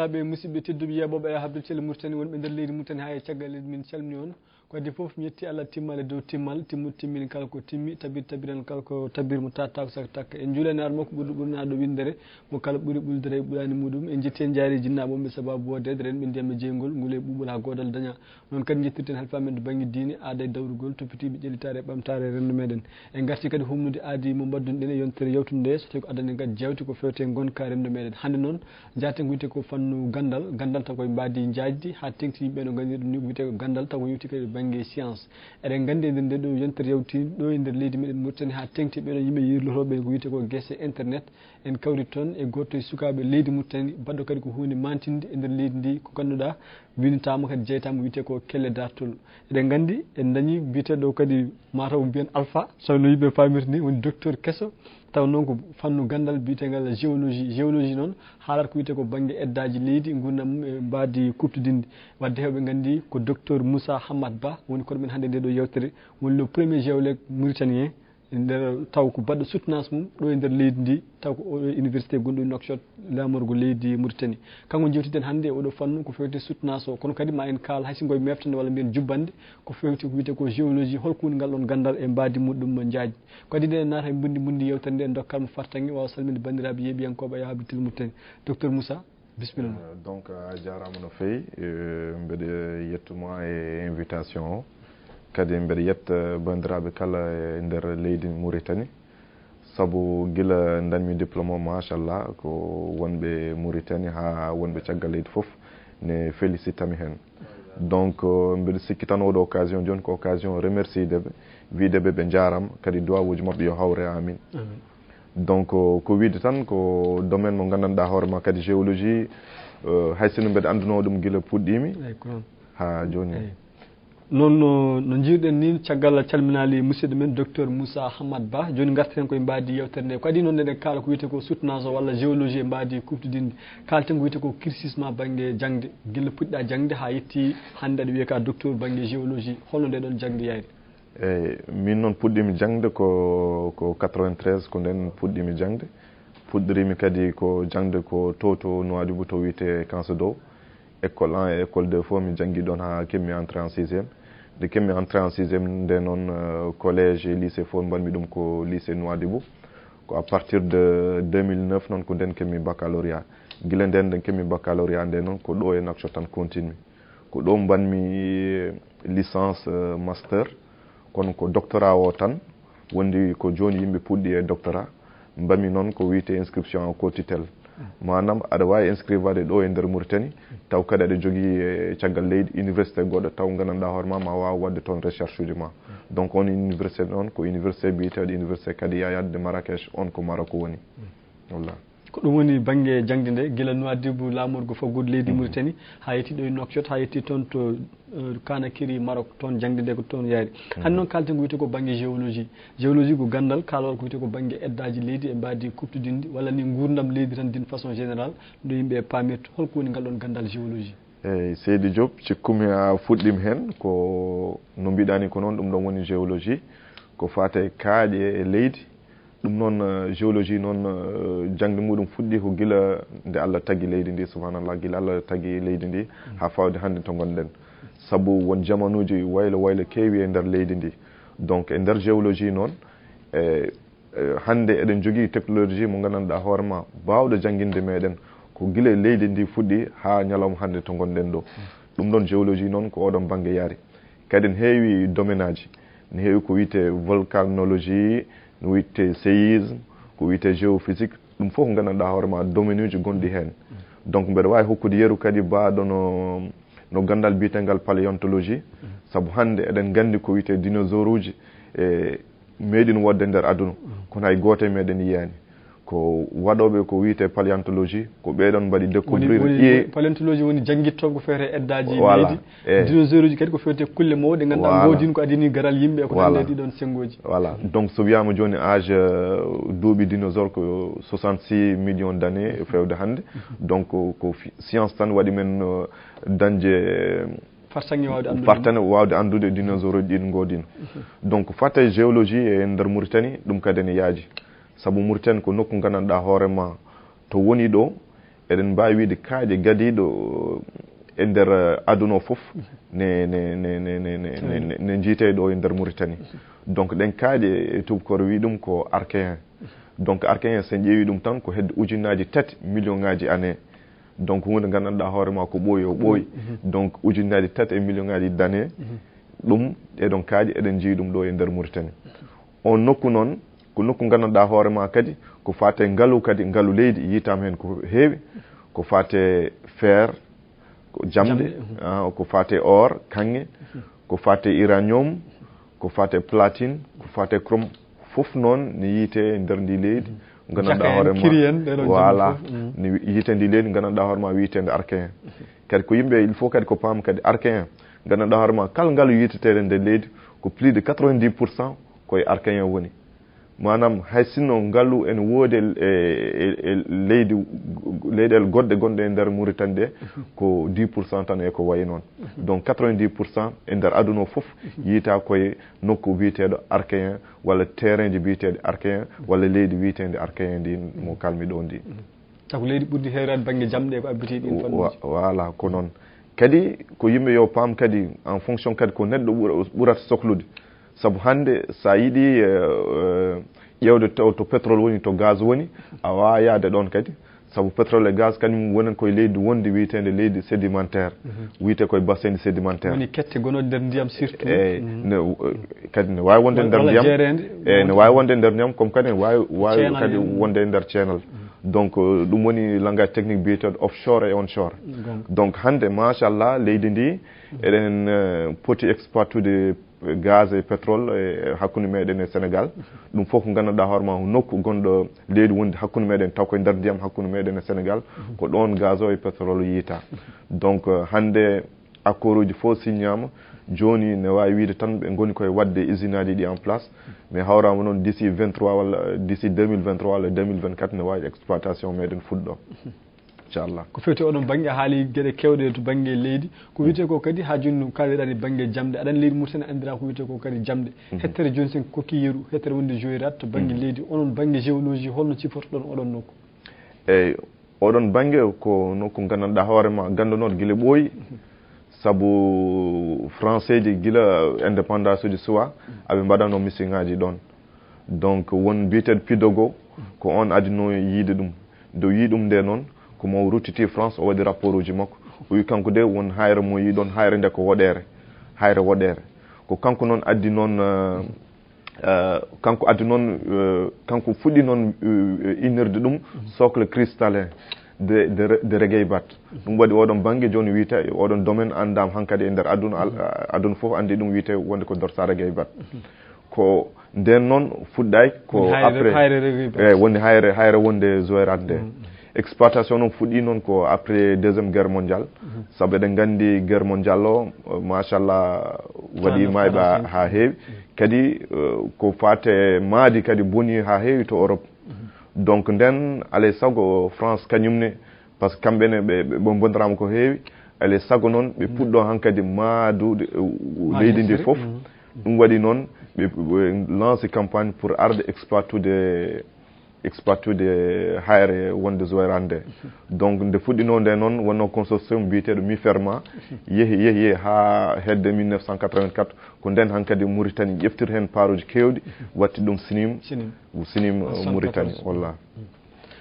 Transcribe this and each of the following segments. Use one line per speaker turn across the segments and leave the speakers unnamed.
bandiraɓe musidɓe tedduɓe yeɓoɓe e habde télé Mauritanie wonɓe nder leydi Mauritanie ha e caggal leydi min calmini on ko adi foof mi yetti Allah timmal e dow timmal timmude timmini kala ko timmi tabiren kala ko tabir mo tatta ko saka takka en juulani ar makko ɓurnaɗo windere mo kala ɓuuri ɓuldere e ɓurani muɗum en jetti en jaari jinnaɓe ɓe sababu wodede renɓe ndiyam jeygol ngule ɓuɓol ha godal daña noon kadi jettirten halfa men to banggue diine aada e dawrugol toppitiɓe ƴellitare e ɓamtare rendu meɗen en garti kadi humnude aadi mo mbadduno ɗen e yontere yewtude nde so tawi ko adani kadi jewte ko fewte gonka rendu meɗen hande noon jaten ko wiyete ko fannu gandal taw koye mbadi jajdi ha tengti yimɓe no gandi ɗum ni ko wiyete ko gandal taw ko yewti kadi banggue science eɗen gandi nder nde ɗo yontere yewti ɗo e nder leydi meɗen Mauritanie ha tengti ɓeɗo yimɓe yirlotoɓe ko wiyete ko guesse internet en kawri toon e goto e sukaɓe leydi Mauritanie baɗɗo kadi ko hunde mantinde e nder leydi ndi ko ganduɗa winitama kadi jeytama wiyete ko kelle dartol eɗen gandi en dañi biteɗo kadi mataw mbiyen alpha so no yimɓe famirta ni woni docteur kesso taw noon ko fannu gandal biyetegal géologie noon haalata ko wiyete ko banggue eddaji leydi gurdam mum e mbadi kuptodinde wadde hewɓe gandi ko docteur Moussa Hamad Ba woni koɗo men hannde nde ɗo yewtere woni le premier géologue mauritanien nder taw ko baɗɗo soutenance mum ɗo e nder leydi ndi taw ko oɗo université gonɗo e Nouakchott lamorgo leydi Mauritanie kanko jewtiden hannde oɗo fannu ko fewte soutenance o kono kadi ma en kaal hayso ngoye meftande walla mbiyen jubbande ko fewte ko wiyete ko géologie holko woni ngal ɗon gandal e mbadi muɗum jaaji kadi nde naata e bundi yewtere nde dokkalmo fartange wawa salminde bandiraɓe yeeɓiyankoɓe e habde Mauritanie docteur Moussa bisimilla
donc a jarama no fewi mbeɗa yettuma e invitation o kadi mbeɗa yetta bandiraɓe kala e nder leydi Mauritanie saabu guila dañmi diplôme o machallah ko wonɓe Mauritanie ha wonɓe caggal leydi foof ne félicitami hen donc mbeɗa sikki tan oɗo occasion joni ko occasion remercie deɓe wideɓe ɓe jarama kadi duwawuji mabɓe yo hawre amin donc ko wiide tan ko domaine mo gandanɗa hoorema kadi géologie hay sinno mbeɗa anduno ɗum guila puɗɗimi ha joni
noon no jiiɗen ni caggal calminali musidɗo men docteur Moussa Hamad Ba joni garten koye mbadi yewtere nde ko adi noon eɗen kaala ko wiyete ko soutenance o walla géologie e mbadi kuptodinde kalten ko wiyete ko cursusma banggue jangde guila puɗɗa jangde ha yetti hande aɗa wiye ka docteur banggue géologie holno nde ɗon jangde yayri
eyyi min noon puɗɗimi jangde ko 93 ko nden puɗɗimi jangde puɗɗorimi kadi ko jangde ko to Nouadhibou to wiyete Kansodo école 1 et école 2 fof mi jangui ɗon ha kemmi entré en 6e nde kemmi entré en 6e nde noon collège et lycée fof mbanmi ɗum ko lycée Nouadhibou ko à partir de 2009 noon ko nden kemmi baccalauréat guila nden kemmi baccalauréat nde noon ko ɗo e Nouakchott tan continue ko ɗo mbanmi licence master kono ko doctorat o tan wondi ko joni yimɓe puɗɗi e doctorat mbami noon ko wiyete inscription en co-tutelle manam aɗa wawi inscrivade ɗo e nder Mauritanie taw kadi aɗa jogui e caggal leydi université goɗɗo taw gandanɗa hoorema ma wawa wadde toon recherche uji ma donc on université noon ko université biyeteɗo université kadi Yaya de Marrakech on ko Maroc woni wallah
ko ɗum woni banggue jangde nde guila Nouadhibou lamorgo faggude leydi Mauritanie ha yetti ɗo e Nouakchott ha yetti toon to Kanakiri Maroc toon jangde nde ko toon yaari hande noon kalten ko wiyete ko banggue géologie ko gandal kalol ko wiyete ko banggue eddaji leydi e mbadi kuptodinde walla ni gurdam leydi tan d'une façon générale no yimɓe pamirta holko woni ngal ɗon gandal géologie
eyyi Seydi Diop cikkumi a fuɗɗima hen ko no mbiɗani ko noon ɗum ɗon woni géologie ko fate kaaƴe e leydi ɗum noon géologie noon jangde muɗum fuɗɗi ko guila nde Allah tagui leydi ndi subhanallah guila Allah tagui leydi ndi ha fawde hande to gonɗen saabu won jamanuji waylo keewi e nder leydi ndi donc e nder géologie noon hande eɗen jogui technologie mo gandanɗa hoorema bawɗo jangguinde meɗen ko guila e leydi ndi fuɗɗi ha ñalawma hande to gonɗen ɗo ɗum ɗon géologie noon ko oɗon banggue yaari kadi ne heewi domaine aji ne heewi ko wiyete volcanologie no wiyete séisme ko wiyete géophysique ɗum fof ko gandanɗa hoorema domaine uji gonɗi hen donc mbeɗa wawi hokkude yeru kadi mbaɗo no gandal biyetengal paléontologie saabu hande eɗen gandi ko wiyete dinosaure uji e meeɗin wodde nder aduna kono hay goto e meɗen yiyani ko waɗoɓe ko wiyete paléontologie ko ɓeɗon mbaɗi découvrir
paléontologie woni janguittoɓe ko fewte eddaji leydi dinosaure uji kadi ko fewte kulle mawɗe ganduɗa godini ko adini garal yimɓe ko nande ɗiɗon sengoji
voilà donc so wiyama joni âge duuɓi dinosaure ko 66 millions d'années fewde hande donc ko science tan waɗi men dañde fartane wawde andude dinosaure uji ɗin godino donc fatte géologie e nder Mauritanie ɗum kadi ne yaaji saabu Mauritanie ko nokku gandanɗa hoorema to woni ɗo eɗen mbawi wiide kaaƴe gadiɗo e nder aduna o fof ne jiite ɗo e nder Mauritanie donc ɗen kaaƴe tubakoro wi ɗum ko archéen donc archéen sen ƴeewi ɗum tan ko hedde ujunnaji 3 million ngaji année donc hunde gandanɗa hoorema ko ɓooyi o ɓooyi donc ujunnaji 3 e million ngaji d'année ɗum ɗeɗon kaaƴe eɗen jii ɗum ɗo e nder Mauritanie on nokku noon ko nokku gandanɗa hoorema kadi ko fate ngaalu kadi ngaalu leydi yitama hen ko heewi ko fate fer ko jamde ko fate or kanŋe ko fate uranium ko fate platine ko fate chrome fof noon ne yiite nder ndi leydi gandanɗa hoorema voilà ne yiite ndi leydi gandanɗa hoorema wiyetede archéen kadi ko yimɓe il faut kadi ko paama kadi archéen gandanɗa hoorema kala ngaalu yiitetede nder leydi ko plus de 90% koye archéen woni manam hay sinno ngaalu ene woodi leyɗele goɗɗe gonɗe e nder Mauritanie ɗe ko 10% tan e ko wayi noon donc 90% e nder aduna o fof yiita koye nokku wiyeteɗo archéen walla terrain ji biyeteɗe archéen walla leydi wiyetede archéen ndi mo kalmi ɗo ndi
sako leydi ɓurdi heerade banggue jamɗe ko abbiti ɗin fannuji
voilà ko noon kadi ko yimɓe yo paam kadi en fonction kadi ko neɗɗo ɓurata sohlude sabu hande sa yiiɗi ƴewde to pétrole woni to gaz woni a wawa yaade ɗon kadi sabu pétrole e gaz kañum wonen koye leydi wonde wiyetede leydi sédimentaire wiyete koye bassin sédimentaire
woni kette gonode nder ndiyam surtout
kadi ne wawi wonde nder ndiyam ne wawi wonde nder ndiyam comme kadi ne wawi kadi wonde e nder ceenal donc ɗum woni langage technique biyeteɗo offshore et onshore donc hande machallah leydi ndi eɗen poti exploitude gaz et pétrole e hakkude meɗen e Sénégal ɗum fof ko gandanɗa hoorema nokku gonɗo leydi wonde hakkude meɗen taw koye nder ndiyam hakkude meɗen e Sénégal ko ɗon gaz o e pétrole yiita donc hande accord uji fof signama joni ne wawi wiide tan ɓe goni koye wadde usine aji ɗi en place mais hawrama noon d'ici 23 walla d'ici 2023 walla 2024 ne wawi exploitation meɗen fuɗɗo inchallah
ko fewti oɗon banggue haali gueɗe kewɗe to banggue leydi ko wiyete ko kadi ha joni kalɗeɗani banggue jamde aɗani leydi Mauritanie andira ko wiyete ko kadi jamde hettere joni sen kokki yeeru hettere wonde joyrat to banggue leydi onon banggue géologie holno cifortoɗon oɗon nokku
eyyi oɗon banggue ko nokku gandanɗa hoorema gandunoɗo guila ɓooyi saabu français ji guila indépendance uji suwa aɓe mbaɗano mission ngaji ɗon donc won biyeteɗo Pidogo ko on adino yiide ɗum dow yi ɗum nde noon ko mo ruttiti France o waɗi rapport uji makko o wi kanko de won hayre mo yi ɗon hayre nde ko woɗere hayre woɗere ko kanko noon addi noon kanko addi noon kanko fuɗɗi noon innirde ɗum socle cristallin de Regueybate ɗum waɗi oɗon banggue joni wiyete oɗon domaine andama hankadi e nder aduna foof andi ɗum wiyete wonde ko dorsa Regueybate ko nden noon fuɗɗay ko après woni hayre wonde Joyrate nde exploitation noon fuɗɗi noon ko après deuxiéme guerre mondiale saabu eɗen gandi guerre mondiale o machallah waɗi mayɓa ha heewi kadi ko fate maadi kadi boni ha heewi to Europe donc nden alay sago France kañumne par ce que kamɓene ɓe bondirama ko heewi alay sago noon ɓe puɗɗo hankkadi maadude leydi ndi foof ɗum waɗi noon ɓe lance campagne pour arde exploitude hayre wonde Joyrate nde donc nde fuɗɗino nde noon wonno consortium biyeteɗo MIFERMA yeehi ha hedde 1984 ko nden hankkadi Mauritanie ƴeftir hen paaruji kewɗi watti ɗum sinim Mauritanie wallah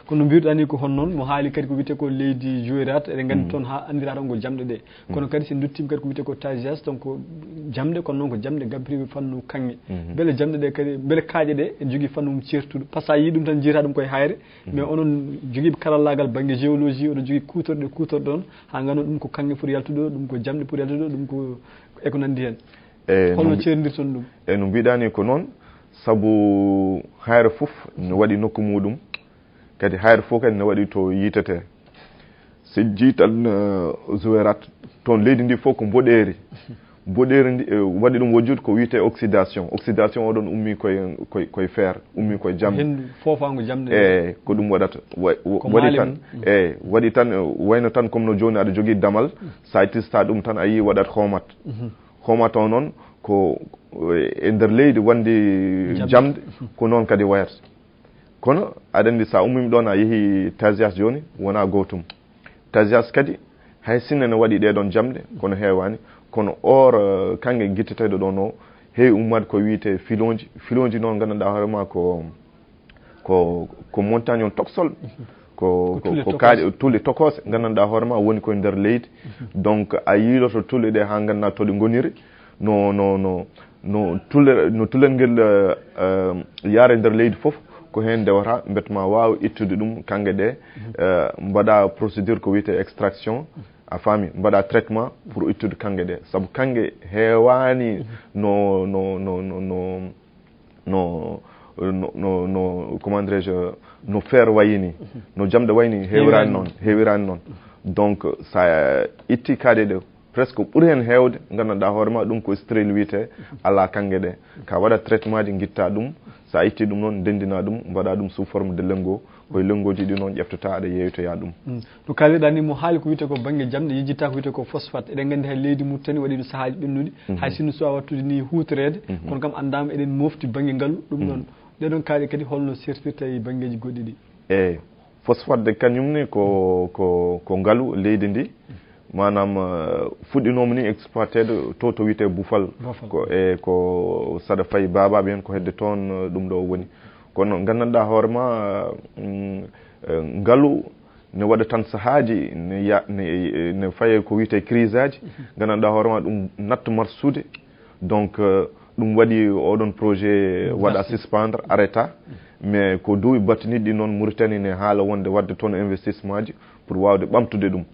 kono mbiruɗa ni ko hon noon mo haali kadi ko wiyete ko leydi Joyrate eɗen gandi toon ha andira ɗon ko jamɗe ɗe kono kadi sen duttima kadi ko wiyete ko TAGIAS donc jamɗe kono noon ko jamɗe gabriɓe fannu kanŋe beele jamɗe ɗe kadi beele kaaƴe ɗe en jogui fannu certuɗo par ce que a yii ɗum tan jiyata ɗum koye hayre mais onon joguiɓe karallagal banggue géologie oɗon jogui kutorɗe kutorɗon ha ganduɗa ɗum ko kanŋe foti yaltude ɗum ko jamɗe foti yaltude ɗum ko eko nandi hen holno cerdirton ɗum
e no mbiɗani ko noon saabu hayre foof ne waɗi nokku muɗum kadi hayre fof kadi ne waɗi to yitete so jiitan Joyrate toon leydi ndi fof ko mboɗeeri ndi waɗi ɗum wojjude ko wiyete oxydation oɗon ummi koye fer ummi koye jamde
hendu fofango jamde
eyyi ko ɗum waɗata waɗi tan eyyi waɗi tan wayno tan comme no joni aɗa jogui damal sa tista ɗum tan a yi waɗat homat o noon ko e nder leydi wandi jamde ko noon kadi wayata kono aɗa andi sa ummimi ɗon a yeehi tasias joni wona gotum tasias kadi hay sinno ne waɗi ɗeɗon jamɗe kono heewani kono or kange guitteteɗo ɗon o heewi ummade ko wiyete filonji noon gandanɗa hoorema ko montagne on toksol ko kaaƴe tulɗe tokose gandanɗa hoorema woni koye nder leydi donc a yiiloto tulɗe ɗe ha ganduɗa toɗe goniri no tullel ngel yaare nder leydi foof ko hen ndewata beetma wawi ittude ɗum kange ɗe mbaɗa procédure ko wiyete extraction a faami mbaɗa traitement pour ittude kange ɗe saabu kange heewani no comment dirais-je no faire wayini no jamɗe wayni heewirani noon donc sa itti kaaɗe ɗe presque ɓuuri hen heewde gandanɗa hoorema ɗum ko stérile wiyete ala kange ɗe ka waɗa traitement ji guitta ɗum sa itti ɗum noon ndendina ɗum mbaɗa ɗum sous forme de lengo koye lengoji ɗi noon ƴeftata aɗa yeytoya ɗum
no kaliɗa ni mo haali ko wiyete ko banggue jamɗe yejjitta ko wiyete ko phosphate eɗen gandi hay leydi Mauritanie waɗi ɗo sahaji ɓennuɗi hay sinno sowa wattude ni hutorede kono kam andama eɗen mofti banggue ngaalu ɗum ɗon ɗeɗon kaali kadi holno sertirta e banggueji goɗɗi ɗi
eyyi phosphate de kañumni ko ngaalu leydi ndi manam fuɗɗinoma ni exploitede to wiyete Boufal ko saɗa fayi babaɓe hen ko hedde toon ɗum ɗo woni kono gandanɗa hoorema ngaalu ne waɗa tan sahaji ne faye ko wiyete crise aji gandanɗa hoorema ɗum natta marsude donc ɗum waɗi oɗon projet waɗa suspendre arrêta mais ko duuɓi battiniɗi noon Mauritanie ne haala wonde wadde toon investissement ji pour wawde ɓamtude ɗum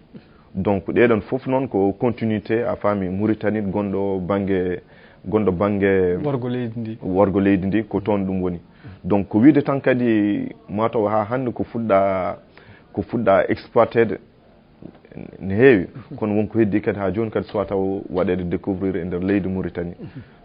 donc ɗeɗon fof noon ko continuité a faami Mauritanie gonɗo banggue worgo leydi ndi ko toon ɗum woni donc ko wiide tan kadi mataw ha hande ko fuɗɗa exploitede ne heewi kono wonko heddi kadi ha joni kadi sowa taw waɗede découvrir e nder leydi Mauritanie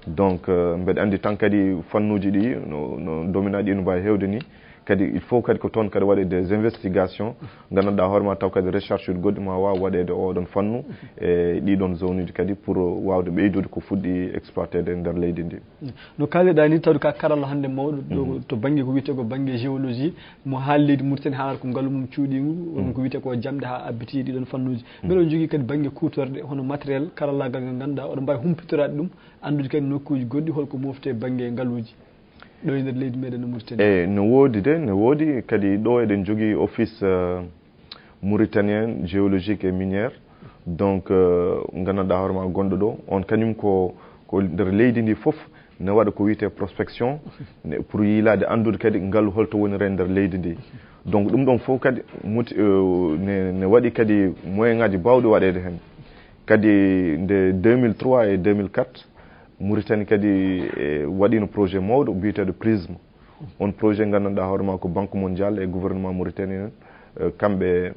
donc mbeɗa andi tan kadi fannuji ɗi no domina ɗi no mbawi hewde ni kadi il faut kadi ko toon kadi waɗe des investigations gandanɗa hoorema taw kadi recherche uji goɗɗi ma waw waɗede oɗon fannu e ɗiɗon zone uji kadi pour wawde ɓeydude ko fuɗɗi exploitede e nder leydi ndi
no kaaliɗa ni tawde ka karalla hande mawɗo ɗo to banggue ko wiyete ko banggue géologie mo haali leydi Mauritanie haalata ko ngaalu mum cuuɗigu ko wiyete ko jamɗe ha abbiti ɗiɗon fannuji mbeɗon jogui kadi banggue kutorde hono matériel karallagal ngal ganduɗa oɗon mbawi humpitorade ɗum andude kadi nokkuji goɗɗi holko mofte banggue ngaaluji ɗo e nder leydi meɗen no Mauritanie
eyyi no woodi kadi ɗo eɗen jogui office mauritanien géologique et minière donc gandanɗa hoorema gonɗo ɗo on kañum ko nder leydi ndi foof ne waɗa ko wiyete prospection pour yiilade andude kadi ngaalu holto wonire nder leydi ndi donc ɗum ɗon fof kadi ne waɗi kadi moyen ngaji bawɗi waɗede hen kadi nde 2003 et 2004 Mauritanie kadi waɗino projet mawɗo biyeteɗo prisme on projet gandanɗa hoorema ko banque mondiale et gouvernement mauritanien kamɓe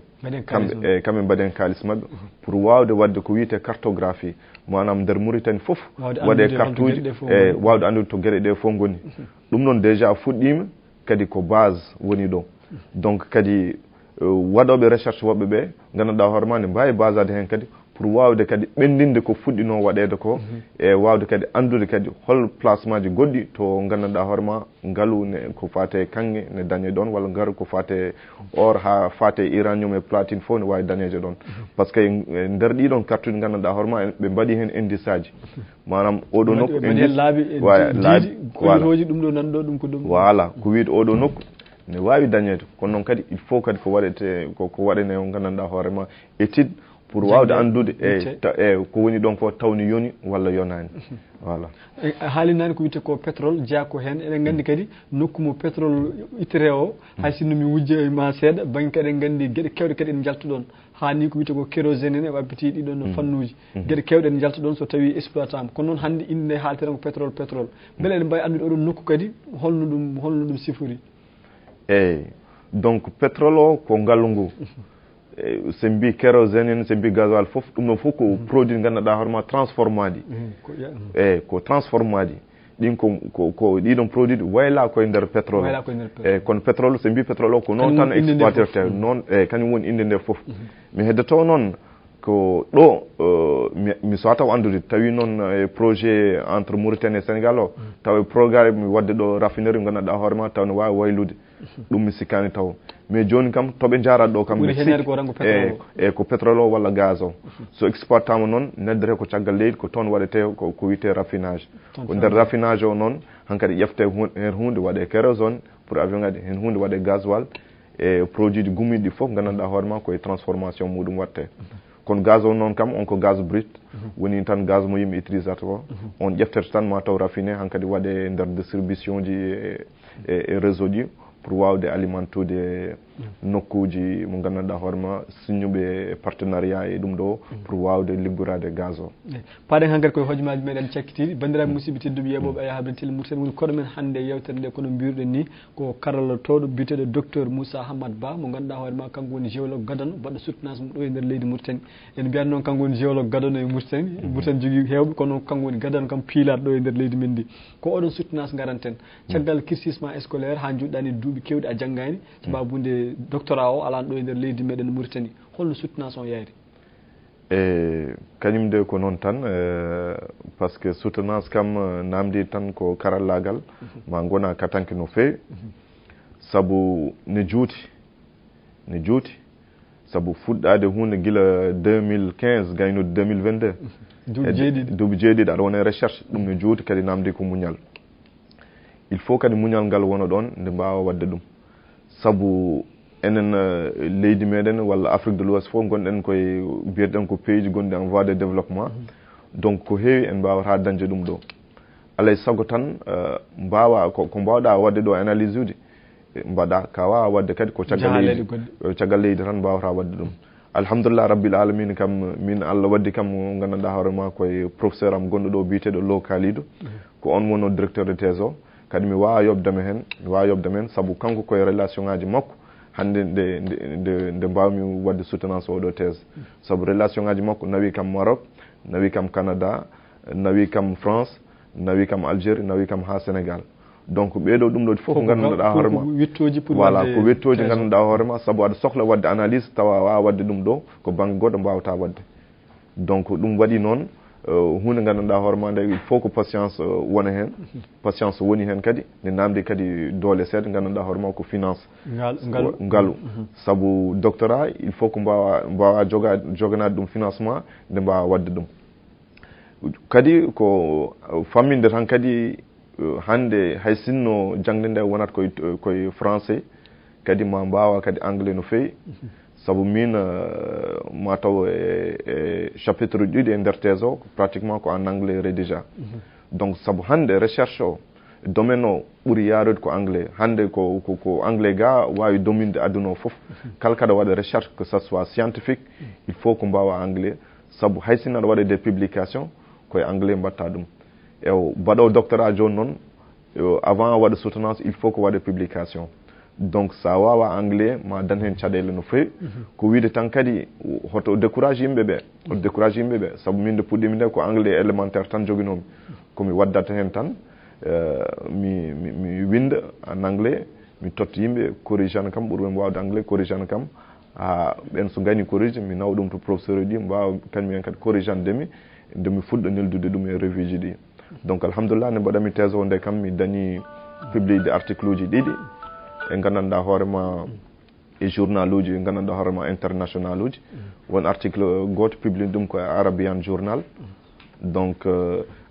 mbaɗen kalis mabɓe pour wawde wadde ko wiyete cartographie manam nder Mauritanie foof waɗe carte uji e wawde andude to gueɗe ɗe fof goni ɗum noon déjà fuɗɗima kadi ko base woni ɗo donc kadi waɗoɓe recherche woɓɓe ɓe gandanɗa hoorema ne mbawi basade hen kadi pour wawde kadi ɓendinde ko fuɗɗino waɗede ko e wawde kadi andude kadi hol placement ji goɗɗi to gandanɗa hoorema ngaalu ne ko fate kange ne dañe ɗon walla ngaalu ko fate or ha fate uranium e platine fof ne wawi dañeje ɗon par ce que nder ɗiɗon carte uji gandanɗa hoorema ɓe mbaɗi hen indice aji manam oɗo nokku voilà ko wiide oɗo nokku ne wawi dañede kono noon kadi il faut kadi ko waɗete ko waɗene o gandanɗa hoorema étude pour wawde andude e ko woni ɗon ko tawni yoni walla yonani voilà
haalinani ko wiyete ko pétrole jeeyako hen eɗen gandi kadi nokku mo pétrole ittete o hay sinno mi wujje ma seeɗa banggue kadi eɗen gandi gueɗe kewɗe kadi en jaltuɗon hani ko wiyete ko kérosène en e wabbiti ɗiɗon fannuji gueɗe kewɗe en jaltuɗon so tawi exploitama kono noon hande inde haalteten ko pétrole beele eɗen mbawi andude oɗon nokku kadi holno ɗum sifori
eyyi donc pétrole o ko ngaalu ngu so mbi kérosène en so mbi gasoil fof ɗum ɗon fof ko produit gandanɗa hoorema transformaɗi eyyi ko transformaɗi ɗin ko ɗiɗon produit wayla koye nder pétrole eyyi kono pétrole so mbi pétrole o ko noon tan exploiterte noon eyyi kañum woni inde nde fof mi heddoto noon ko ɗo mi sowa taw andude tawi noon projet entre Mauritanie et Sénégal o tawa programme mi wadde ɗo raffinerie gandanɗa hoorema taw ne wawi waylude ɗum mi sikkani taw mais joni kam toɓe jarat ɗo kam ko pétrole o walla gaz o so exportama noon neddete ko caggal leydi ko toon waɗete ko wiyete raffinage ko nder raffinage o noon hankkadi ƴefte hen hunde waɗe kérosone pour avion ŋaɗi hen hunde waɗe gasoil e produit ji gummiɗi fof gandanɗa hoorema koye transformation muɗum watte kono gaz o noon kam on ko gaz brut woni tan gaz mo yimɓe utilisata ko on ƴeftete tan ma taw raffiné hankkadi waɗe nder distribution ji e réseau ji pour wawde alimentude nokkuji mo gandanɗa hoorema signuɓe partenariat e ɗum ɗo pour wawde liggorade gaz o
paɗen hankkadi koye hojomaji meɗen cakkitiɗi bandiraɓe musidɓe tedduɓe yeɓoɓe aya haɓre télé Mauritanie woni koɗo men hannde yewtere nde kono mbiruɗen ni ko karalatoɗo biteɗo docteur Moussa Hamad Ba mo ganduɗa hoorema kanko woni géologue gadano baɗɗo soutenance mum ɗo e nder leydi Mauritanie en mbiyat noon kanko woni géologue gadano e Mauritanie Mauritanie jogui hewɓe kono kanko woni gadano kam piilade ɗo e nder leydi men ndi ko oɗon soutenance garanten caggal kircisement scolaire ha juɗɗani duuɓi kewɗi a janggani sababude doctorat o alano ɗo e nder leydi meɗen Mauritanie holno soutenance o yayri
kañum de ko noon tan par ce que soutenance kam namdi tan ko karallagal ma gona katanke no fewi saabu ne juuti saabu fuɗɗade hunde guila 2015 gaynude 2022 duuɓi jeeɗiɗi aɗa wona recherche ɗum ne juuti kadi namdi ko muñal il faut kadi muñal ngal wona ɗon nde mbawa wadde ɗum saabu enen leydi meɗen walla Afrique de l'Ouest fof gonɗen koye mbiyeɗen ko pays ji gonɗi en voie de développement donc ko heewi en mbawata dañde ɗum ɗo alay saago tan mbawa ko mbawɗa wadde ɗo analyse uji mbaɗa ka wawa wadde kadi ko caggal leydi tan mbawata wadde ɗum alhamdulillah rabbil alamina kam min Allah waddi kam gandanɗa hoorema koye professeur am gonɗo ɗo biyeteɗo Lo Kalidou ko on wonno directeur de thèse o kadi mi wawa yobdame hen saabu kanko koye relation ngaji makko hande nde mbawmi wadde soutenance oɗo thèse saabu relation ngaji makko nawi kam Maroc nawi kam Canada nawi kam France nawi kam Algérie nawi kam ha Sénégal donc ɓeɗo ɗum ɗo fof ko gandanɗa hoorema voilà ko wettoji gandanɗa hoorema saabu aɗa sohla wadde analyse tawa wawa wadde ɗum ɗo ko banggue goɗɗo mbawata wadde donc ɗum waɗi noon hunde gandanɗa hoorema nde il faut que patience wona hen patience woni hen kadi ne namdi kadi doole seeɗa gandanɗa hoorema ko finance ngaalu saabu doctorat il faut ko mbawa joganade ɗum financement nde mbawa wadde ɗum kadi ko famminde tan kadi hande hay sinno jangde nde wonat koye français kadi ma mbawa kadi anglais no fewi saabu min ma taw chapitre ɗiɗi e nder thèse o pratiquement ko en anglais rédigea donc saabu hande recherche o domaine o ɓuuri yarude ko anglais hande ko anglais ga wawi dominde aduna o foof kala kaɗa waɗa recherche que ça soit scientifique il faut ko mbawa anglais saabu hay sinno aɗa waɗa des publications koye anglais mbatta ɗum ewo baɗo doctorat joni noon avant waɗa soutenance il faut ko waɗa publication donc sa wawa anglais ma dan hen caɗele no fewi ko wiide tan kadi hoto décourage yimɓeɓe saabu min nde puɗɗimi nde ko anglais élémentaire tan joginomi komi waddata hen tan mi winda en anglais mi totta yimɓe corrigane kam ɓuurɓe wawde anglais corrigane kam ha ɓen so gani corrige mi nawa ɗum to professeur uji mbawa kañum en kadi corrigane demi nde fuɗɗo neldude ɗum e revue ji ɗi donc alhamdulillah nde mbaɗami thèse o nde kam mi dañi publide article uji ɗiɗi e gandanɗa hoorema e journal uji e gandanɗa hoorema international uji won article goto publie ɗum koye arabian journal donc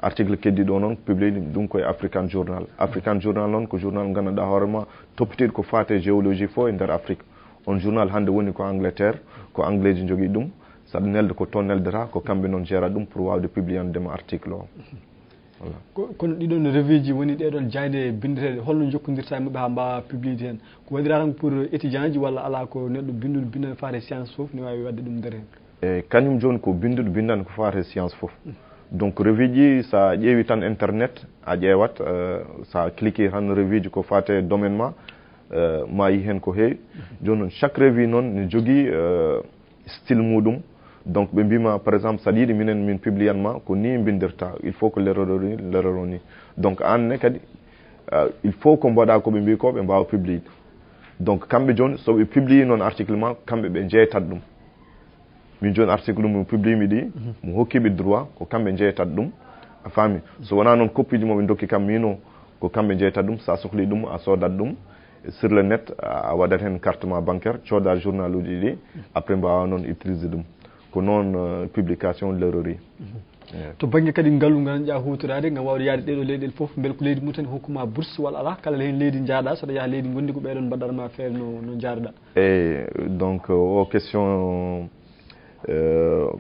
article keddiɗo noon publie ɗum koye african journal noon ko journal gandanɗa hoorema toppitiɗo ko fate géologie fo e nder Afrique on journal hande woni ko Angleterre ko anglais ji jogui ɗum saɗa nelde ko toon neldata ko kamɓe noon jeera ɗum pour wawde publiandema article o voilà
kono ɗiɗon revue ji woni ɗeɗon jayde bindeteɗe holno jokkodirta e maɓɓe ha mbawa publide hen ko waɗira tan pour étudiant ji walla ala ko neɗɗo binduɗo bindane fate science foof ne wawi wadde ɗum nder hen
e kañum joni ko binduɗo bindane ko fate science foof donc revue ji sa ƴeewi tan internet a ƴeewat sa cliquer tan revue ji ko fate domaine ma yi hen ko heewi joni noon chaque revue noon ne jogui style muɗum donc ɓe mbima par exemple saɗa yiiɗi minen min publianma ko ni bindirta il faut que l'erreur o ni donc anne kadi il faut ko mbaɗa koɓe mbi ko ɓe mbawa publide donc kamɓe joni soɓe publie noon article ma kamɓe ɓe jeytat ɗum min joni article ɗum mi publie mi ɗi mo hokkiɓe droit ko kamɓe jeytat ɗum a faami so wona noon copie ji moɓe dokki kam mino ko kamɓe jeytat ɗum sa sohli ɗum a sodat ɗum sur le net a waɗat hen carte ma bancaire coda journal uji ɗi après mbawa noon utiliser ɗum ko noon publication l'erreur
to banggue kadi ngaalu ngal jaa hutorade ngam wawde yaade ɗeɗo leyɗele foof beele ko leydi mum tan hokkuma bourse walla ala kala hen leydi jaaɗa saɗa yaha leydi gondi ko ɓeɗon mbaɗatma feere no jaaruɗa
donc o question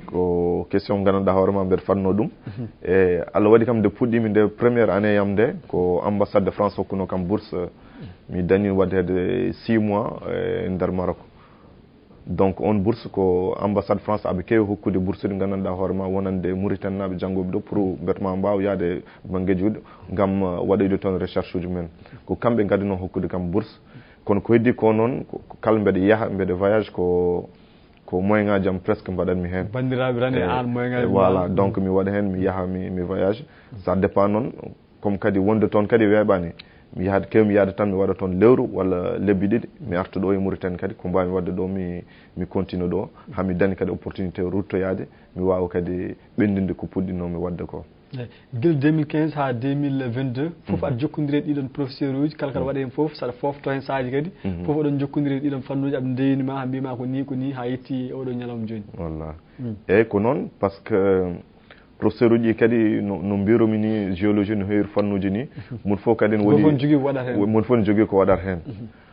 ko question gandanɗa hoorema mbeɗa fanno ɗum Allah waɗi kam nde puɗɗimi nde première année yam nde ko ambassade de France hokkuno kam bourse mi dañi waɗede 6 mois e nder Maroc donc on bourse ko ambassade France aɓe kewi hokkude bourse ɗi gandanɗa hoorema wonande Mauritanie naɓe janggoɓe ɗo pour beetema mbawa yaade banggueji uɗi gam waɗoyde toon recherche uji men ko kamɓe gadino hokkude kam bourse kono ko heddi ko noon kala mbeɗa yaaha mbeɗa voyage ko moyen ngaji am presque mbaɗatmi hen
bandiraɓe rane an moyen ngaji
voilà donc mi waɗa hen mi yaaha mi voyage ça dépend noon comme kadi wonde toon kadi weeɓani mi yahat kewmi yaade tan mi waɗa toon lewru walla lebbi ɗiɗi mi arta ɗo e Mauritanie kadi ko mbawmi wadde ɗo mi continue ɗo hami dañi kadi opportunité ruttoyade mi wawa kadi ɓendinde ko puɗɗinomi wadde ko
guila 2015 ha 2022 foof aɗa jokkodiri ɗiɗon professeur uji kala kaɗa waɗa hen foof saɗa fofto hen saaji kadi foof oɗon jokkodiri ɗiɗon fannuji aɓe ndeynima ha mbima ko ni ha yetti oɗo ñalawma joni
wallah eyyi ko noon par ce que professeur uji kadi no mbiromi ni géologie no heewi fannuji ni mun fof kadi ne woɗi mun fof ne jogui ko waɗata hen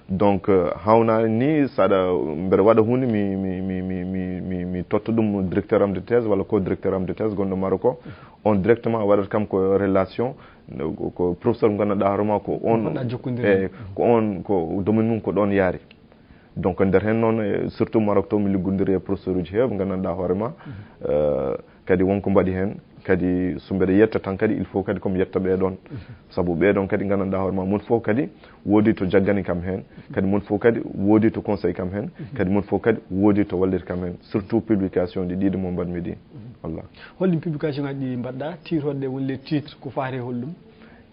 donc hawnani ni saɗa mbeɗa waɗa hunde mi totta ɗum directeur am de thèse walla co directeur am de thèse gonɗo Maroc ko on directement waɗata kam ko relation ko professeur mo gandanɗa hoorema ko on ko domaine mum ko ɗon yaari donc nder hen noon surtout Maroc to mi liggodiri e professeur uji heewɓe gandanɗa hoorema kadi wonko mbaɗi hen kadi so mbeɗa yetta tan kadi il faut kadi komi yetta ɓeɗon saabu ɓeɗon kadi gandanɗa hoorema mon fof kadi woodi to jaggani kam hen kadi mon fof kadi woodi to conseil kam hen kadi mon fof kadi woodi to walliri kam hen surtout publication ɗi ɗiɗi mo mbaɗmi ɗi wallah
holɗin publication ngaji ɗi mbaɗɗa tiroɗe woni les titres ko fate holɗum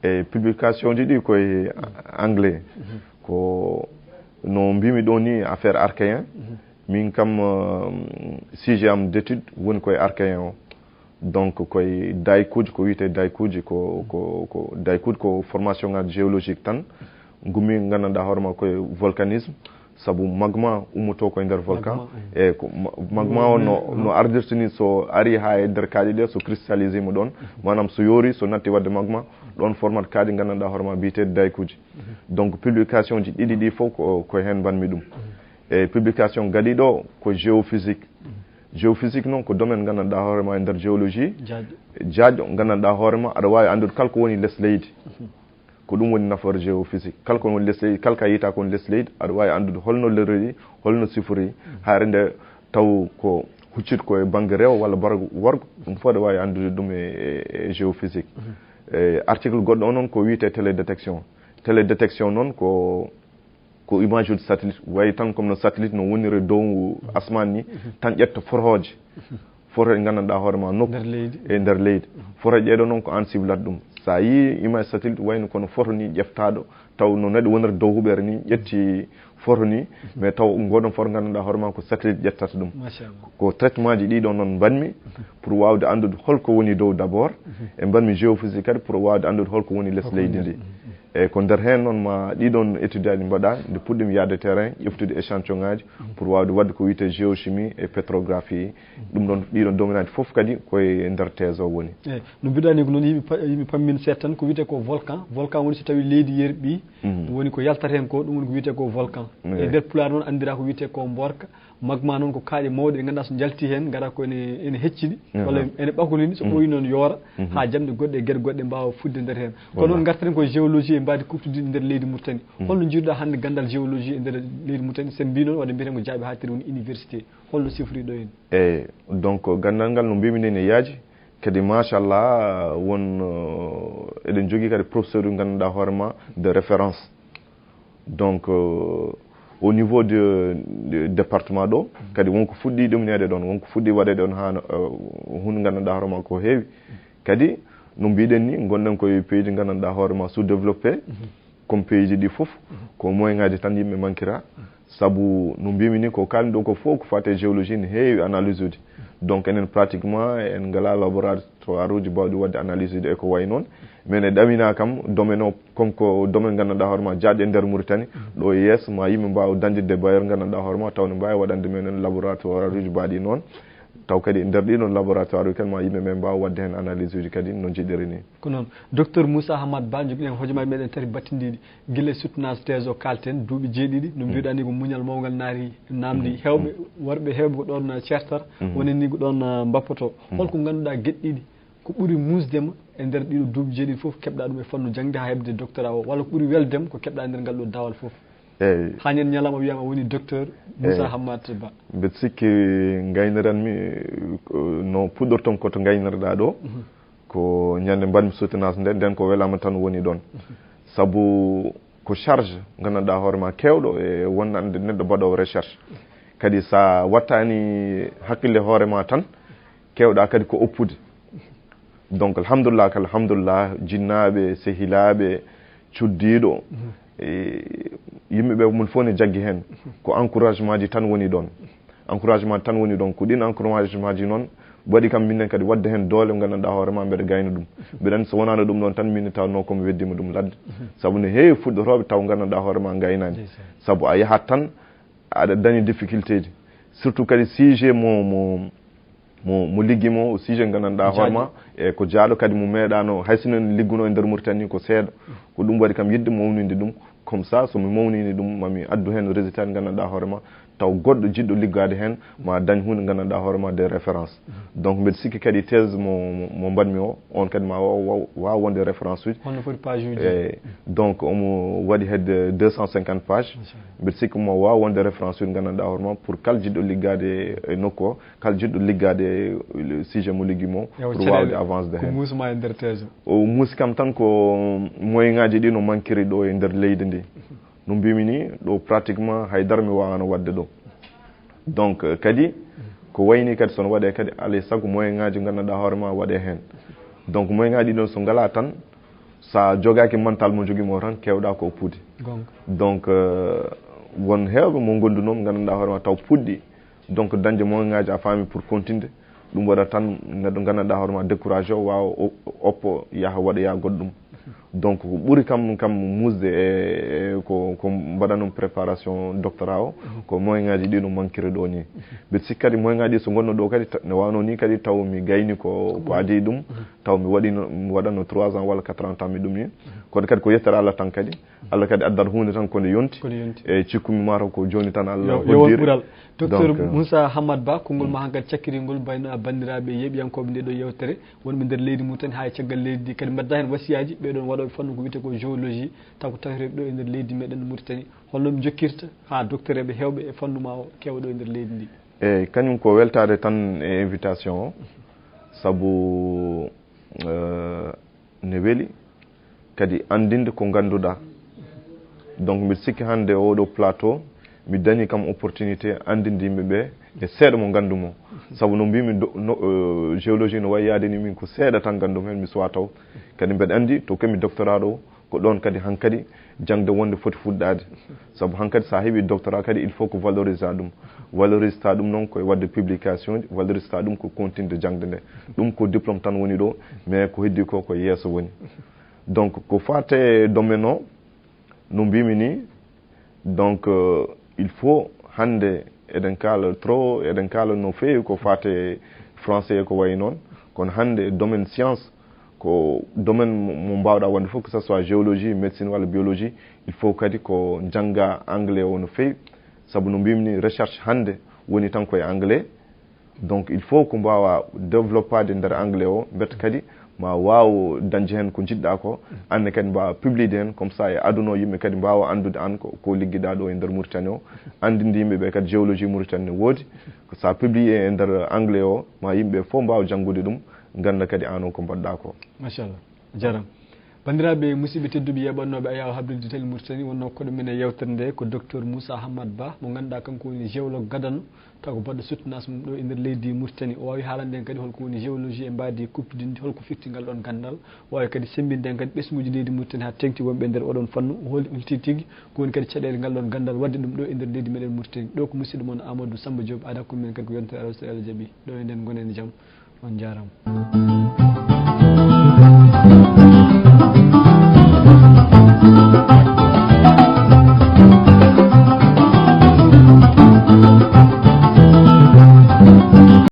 e publication ji ɗi koye anglais ko no mbimi ɗo ni affaire archéen min kam sujet am d'étude woni koye archéen o donc koye daykuji ko wiyete daykuji ko daykuji ko formation ngaji géologique tan gummi gandanɗa hoorema koye volcanisme saabu magma ummoto koye nder volcan e ko magma o no ardirtini so ari ha e nder kaaƴe ɗe so cristallisé mo ɗon manam so yoori so natti wadde magma ɗon format kaaƴe gandanɗa hoorema mbiyetede daykuji donc publication ji ɗiɗi ɗi fof koye hen mbanmi ɗum e publication gaɗiɗo ko géophysique géophysique noon ko domaine gandanɗa hoorema e nder géologie jaaƴƴo gandanɗa hoorema aɗa wawi andude kala ko woni less leydi ko ɗum woni nafoore géophysique kala ko woni less leydi kala ka yita kon less leydi aɗa wawi andude holno lorori holno sifori haare nde taw ko huccit koye banggue rewo walla worgo ɗum fof aɗa wawi andude ɗum e géophysique article goɗɗo o noon ko wiyete télédétection noon ko image uji satellite wayi tan comme no satellite no woniri dow asman ni tan ƴetta forhoje forhoje gandanɗa hoorema nokku e nder leydi forhoje ɗeɗo noon ko an ciblata ɗum sa yi image satellite wayno kono photo ni ƴeftaɗo taw no neɗɗo woniri dow huɓere ni ƴetti photo ni mais taw goɗon photo gandanɗa hoorema ko satellite ƴettata ɗum ko traitement ji ɗiɗon noon mbanmi pour wawde andude holko woni dow d' abord e mbanmi géophysique kadi pour wawde andude holko woni less leydi ndi e ko nder hen noon ma ɗiɗon étude aji mbaɗa nde puɗɗimi yaade terrain ƴeftude échantillon ngaji pour wawde wadde ko wiyete géochimie et pétrographie ɗum ɗon ɗiɗon domaine aji foof kadi koye nder thèse o woni
eyyi no mbiɗani ko noon yimɓe pammin seeɗa tan ko wiyete ko volcan woni so tawi leydi yerɓi ɗum woni ko yaltata hen ko ɗum woni ko wiyete ko volcan e nder pulaar noon andira ko wiyete ko mborka magma noon ko kaaƴe mawɗe ɗe ganduɗa so jalti hen gara ko ene hecciɗi walla ene ɓakolini so ɓooyi noon yoora ha jamɗe goɗɗe e gueɗe goɗɗe mbawa fudde nder hen kono noon gartaten koye géologie e mbadi kuptudide nder leydi Mauritanie holno jiiruɗa hande gandal géologie e nder leydi Mauritanie sen mbi noon waɗa mbiyeten ko jaaɓe ha tiri woni université holno sifori ɗo hen
eyyi donc gandal ngal no mbimi ni ne yaaji kadi machallah won eɗen jogui kadi professeur uji ganduɗa hoorema de référence donc au niveau de département ɗo kadi wonko fuɗɗi ɗumnede ɗon wonko fuɗɗi waɗede ɗon ha hunde gandanɗa hoorema ko heewi kadi no mbiɗen ni gonɗen koye pays ji gandanɗa hoorema sous développé comme pays ji ɗi foof ko moyen ngaji tan yimɓe manquera saabu no mbimi ni ko kalmi ɗo ko fof ko fate géologie ne heewi analyse uji donc enen pratiquement en ngala laboratoire uji bawɗi wadde analyse de ko way noon mais e ɗamina kam domaine o comme ko domaine gandanɗa hoorema jaaɗe e nder Mauritanie ɗo yeeso ma yimɓe mbawa dañdide bailleur gandanɗa hoorema taw ne mbawi waɗande menen laboratoire uji mbaɗi noon taw kadi e nder ɗiɗon laboratoire uji kadi ma yimɓe ɓe mbawa wadde hen analyse uji kadi no jiɗiri ni
ko noon docteur Moussa Hamad Ba joguiɗen hojomaji meɗen tati battidiɗi guila soutenance thèse o kalten duuɓi jeeɗiɗi no mbiruɗa ni ko muñal mawgal naari namdi hewɓe worɓe hewɓe ko ɗon certar woni ni ko ɗon mbappoto holko ganduɗa gueɗɗiɗi ko ɓuuri musdema e nder ɗiɗo duuɓi jeeɗiɗi foof keɓɗa ɗum e fannu jangde ha heɓde doctorat o walla ko ɓuuri weldema ko keɓɗa e nder ngal ɗo dawal foof
eyyi
hañen ñalama wiyama woni docteur Moussa Hamad Ba
mbeɗa sikki gayniranmi no puɗɗorton koto gaynorɗa ɗo ko ñande mbaɗmi soutenance nden ko welama tan woni ɗon saabu ko charge gandanɗa hoorema kewɗo e wonande neɗɗo mbaɗowo recherche kadi sa wattani hakkille hoorema tan kewɗa kadi ko oppude donc alhamdulillah jinnaɓe sehilaɓe cuddiɗo yimɓeɓe mum fof ne jaggi hen ko encouragement ji tan woni ɗon encouragement tan woni ɗon ko ɗin encouragement ji noon waɗi kam minen kadi wadde hen doole gandanɗa hoorema mbeɗa gayna ɗum mbeɗa andi so wonano ɗum ɗon tan min tawno komi weddima ɗum ladde saabu ne heewi fuɗɗotoɓe taw gandanɗa hoorema gaynani saabu a yahat tan aɗa dañi difficulté ji surtout kadi sujet mo ligguimo sujet gandanɗa hoorema e ko jaaɗo kadi mo meeɗano hay sino ligguno e nder Mauritanie ko seeɗa ko ɗum waɗi kam yidde mawninde ɗum comme ça somi mawnini ɗum mami addu hen résultat gandanɗa hoorema taw goɗɗo jiɗɗo liggade hen ma dañ hunde gandanɗa hoorema des références donc mbeɗa sikki kadi thèse mo mbaɗmi o on kadi ma wawa wonde référence uji
holno foti page uji
donc omo waɗi hedde 250 pages mbeɗa sikki mo wawa wonde référence uji gandanɗa hoorema pour kala jiɗɗo liggade e nokku o kala jiɗɗo liggade sujet mo ligguimo pour wawde avance de hen
ko musma e nder thèse
o muusi kam tan ko moyen ngaji ɗi no manquiri ɗo e nder leydi ndi no mbimi ni ɗo pratiquement haydara mi wawano wadde ɗo donc kadi ko wayni kadi sono waɗe kadi alay saago moyen ngaji gandanɗa hoorema waɗe hen donc moyen ngaji ɗon so ngala tan sa jogaki mental mo joguimo tan kewɗa ko oppude donc won hewɓe mo gondunomi gandanɗa hoorema taw puɗɗi donc dañde moyen ngaji a faami pour continude ɗum waɗa tan neɗɗo gandanɗa hoorema découragé o wawa oppo yaaha waɗoya goɗɗum donc ko ɓuuri kam musde e ko mbaɗanom préparation doctorat o ko moyen ngaji ɗi no manquiri ɗo ni mbeɗa sikki kadi moyen ngaji ɗi so gonno ɗo kadi ne wawno ni kadi taw mi gayni ko adi ɗum taw mi waɗano 3 ans walla 4 ans tammi ɗum ni kono kadi ko yettere Allah tan kadi Allah kadi addat hunde tan kone yonti e cikkumi mataw ko joni tan Allah hoddiri
docteur Moussa Hamad Ba konngol ma hankadi cakkiringol bayno bandiraɓe yeeɓiyankoɓe nde ɗo yewtere wonɓe nder leydi mum tan ha e caggal leydi ndi kadi mbadda hen wasiyaji ɓeɗon waɗoɓe fannu ko wiyete ko géologie taw ko tawireɓe ɗo e nder leydi meɗen Mauritanie holno ɓe jokkirta ha docteur eɓe hewɓe e fannuma o kewa ɗo e nder leydi ndi
eyyi kañum ko weltade tan e invitation o saabu ne weeli kadi andinde ko ganduɗa donc mbiɗa sikki hande oɗo plateau mi dañi kam opportunité andinde yimɓeɓe e seeɗa mo gandumo saabu no mbimi géologie no way yaade ni min ko seeɗa tan gandumi hen mi suwa taw kadi mbeɗa andi to kemi doctorat ɗo ko ɗon kadi hankkadi jangde wonde foti fuɗɗade saabu hankkadi sa heeɓi doctorat kadi il faut ko valorise a ɗum valorise ta ɗum noon koye wadde publication ji valorise ta ɗum ko continude jangde nde ɗum ko diplôme tan woni ɗo mais ko heddi ko ko yeeso woni donc ko fate domaine o no mbimi ni donc il faut hande eɗen kaala trop eɗen kaala no feewi ko fate français ko wayi noon kono hande domaine science ko domaine mo mbawɗa wonde fof que ça soit géologie médecine walla biologie il faut kadi ko jangga anglais o no feewi saabu no mbimini recherche hande woni tan koye anglais donc il faut ko mbawa développade nder anglais o mbete kadi ma waw dañde hen ko jiɗɗa ko anne kadi mbawa publide hen comme ça e aduna yimɓe kadi mbawa andude an ko ligguiɗa ɗo e nder Mauritanie o andinde yimɓeɓe kadi géologie Mauritanie ne woodi ko sa publié e nder anglais o ma yimɓe fof mbawa janggude ɗum ganda kadi an o ko mbaɗɗa ko
machallah jaram bandiraɓe musidɓe tedduɓe yeɓannoɓe ayaw habdude tel Mauritanie wonno koɗo men e yewtere nde ko docteur Moussa Hamad Ba mo ganduɗa kanko woni géologue gadano taw ko baɗɗo soutenance mum ɗo e nder leydi Mauritanie o wawi haalande en kadi holko woni géologie e mbadi kuppidinde holko firti ngal ɗon gandal o wawi kadi sembinde en kadi ɓesguji leydi Mauritanie ha tengti wonɓe nder oɗon fannu holti tigui ko woni kadi caɗele ngal ɗon gandal wadde ɗum ɗo e nder leydi meɗen Mauritanie ɗo ko musidɗo moon Amadou Samba Diop ada ko men kadi ko yontere Allah so Allah jaaɓi ɗo e nden gonen jaam on jarama